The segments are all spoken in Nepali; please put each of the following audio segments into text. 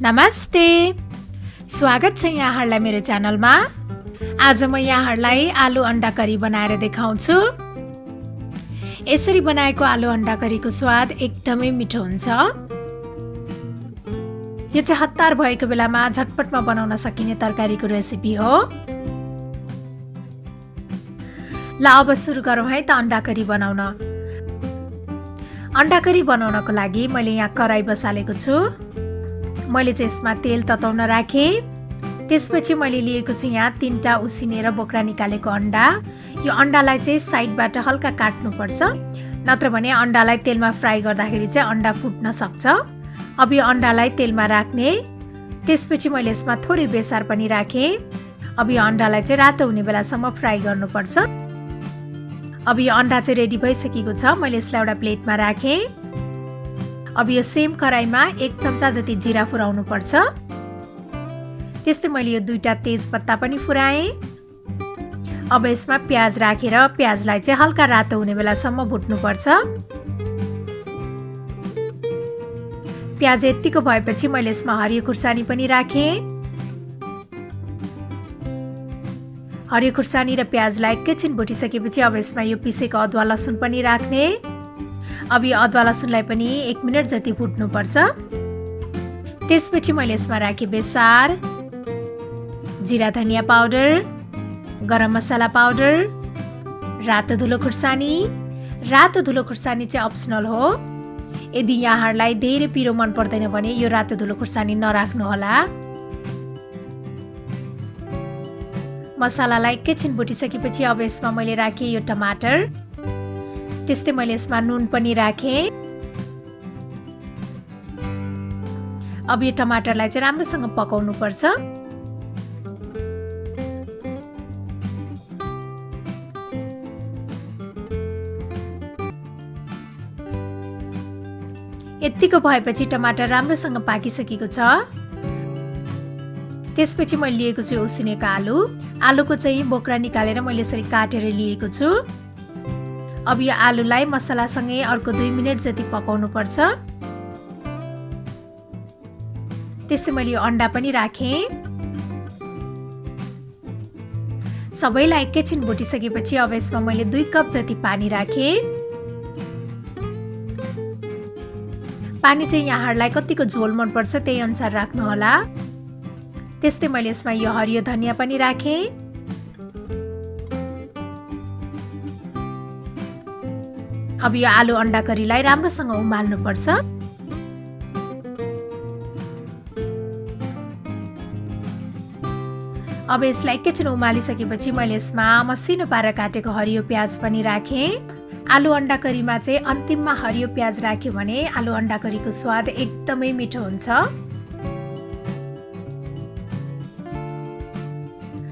नमस्ते, स्वागत छ यहाँहरूलाई मेरो च्यानलमा। आज म यहाँहरूलाई आलु अन्डा करी बनाएर देखाउँछु। यसरी बनाएको आलु अन्डा करीको स्वाद एकदमै मिठो हुन्छ। यो चाहिँ हतार भएको बेलामा झटपटमा बनाउन सकिने तरकारीको रेसिपी हो। ल अब सुरु गरौँ है त अन्डा करी बनाउन। अन्डा करी बनाउनको लागि मैले यहाँ कराई बसालेको छु। मैले चाहिँ यसमा तेल तताउन राखेँ। त्यसपछि मैले लिएको छु यहाँ 3टा उसिनेर बोक्रा निकालेको अन्डा। यो अन्डालाई चाहिँ साइडबाट हल्का काट्नुपर्छ, नत्र भने अन्डालाई तेलमा फ्राई गर्दाखेरि चाहिँ अन्डा फुट्न सक्छ। अब यो अन्डालाई तेलमा राख्ने। त्यसपछि मैले यसमा थोरै बेसार पनि राखेँ। अब यो अन्डालाई चाहिँ रातो हुने बेलासम्म फ्राई गर्नुपर्छ। अब यो अन्डा चाहिँ रेडी भइसकेको छ। मैले यसलाई एउटा प्लेटमा राखेँ। अब यो सेम कराईमा 1 चम्चा जति जिरा फुराउनु पर्छ। त्यस्तै मैले यो 2टा तेजपत्ता पनि फुराएँ। अब यसमा प्याज राखेर प्याजलाई चाहिँ हल्का रातो हुने बेलासम्म भुट्नुपर्छ। प्याज यतिको भएपछि मैले यसमा हरियो खुर्सानी पनि राखेँ। हरियो खुर्सानी र प्याजलाई एकैछिन भुटिसकेपछि अब यसमा यो पिसेको अदुवा लसुन पनि राख्ने। अब यो अदुवा लसुनलाई पनि 1 मिनेट जति भुट्नुपर्छ। त्यसपछि मैले यसमा राखेँ बेसार, जिरा धनिया पाउडर, गरम मसला पाउडर, रातो धुलो खुर्सानी। रातो धुलो खुर्सानी चाहिँ अप्सनल हो। यदि यहाँहरूलाई धेरै पिरो मन पर्दैन भने यो रातो धुलो खुर्सानी नराख्नुहोला। मसलालाई एकैछिन भुटिसकेपछि अब यसमा मैले राखेँ यो टमाटर। त्यस्तै मैले यसमा नुन पनि राखेँ। अब यो टमाटरलाई चाहिँ राम्रोसँग पकाउनु पर्छ। यतिको भएपछि टमाटर राम्रोसँग पाकिसकेको छ। त्यसपछि मैले लिएको छु उसिनेको आलु। आलुको चाहिँ बोक्रा निकालेर मैले यसरी काटेर लिएको छु। अब यो आलुलाई मसलासँगै अर्को 2 मिनेट जति पकाउनु पर्छ। त्यस्तै मैले यो अन्डा पनि राखेँ। सबैलाई एकैछिन भुटिसकेपछि अब यसमा मैले 2 कप जति पानी राखेँ। पानी चाहिँ यहाँहरूलाई कतिको झोल मन पर्छ त्यही अनुसार राख्नुहोला। त्यस्तै मैले यसमा यो हरियो धनिया पनि राखेँ। अब यो आलु अन्डा करीलाई राम्रोसँग उमाल्नु पर्छ। अब यसलाई एकैछिन उमालिसकेपछि मैले यसमा मसिनो पारेर काटेको हरियो प्याज पनि राखेँ। आलु अन्डा करीमा चाहिँ अन्तिममा हरियो प्याज राख्यो भने आलु अन्डा करीको स्वाद एकदमै मिठो हुन्छ।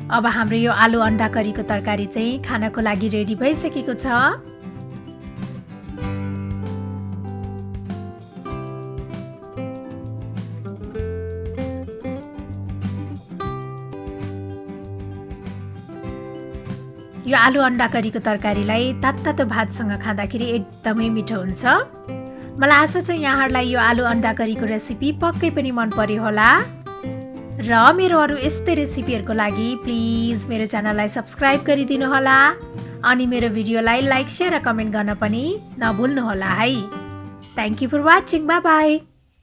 अब हाम्रो यो आलु अन्डा करीको तरकारी चाहिँ खानको लागि रेडी भइसकेको छ। यो आलु अन्डा करीको तरकारीलाई तातो भातसँग खाँदाखेरि एकदमै मिठो हुन्छ। मलाई आशा छ यहाँहरूलाई यो आलु अन्डा करीको रेसिपी पक्कै पनि मन पर्यो होला। र मेरो अरू यस्तै रेसिपीहरूको लागि प्लिज मेरो च्यानललाई सब्स्क्राइब गरिदिनु होला। अनि मेरो भिडियोलाई लाइक, शेयर र कमेन्ट गर्न पनि नभुल्नुहोला है। Thank you for watching. Bye by.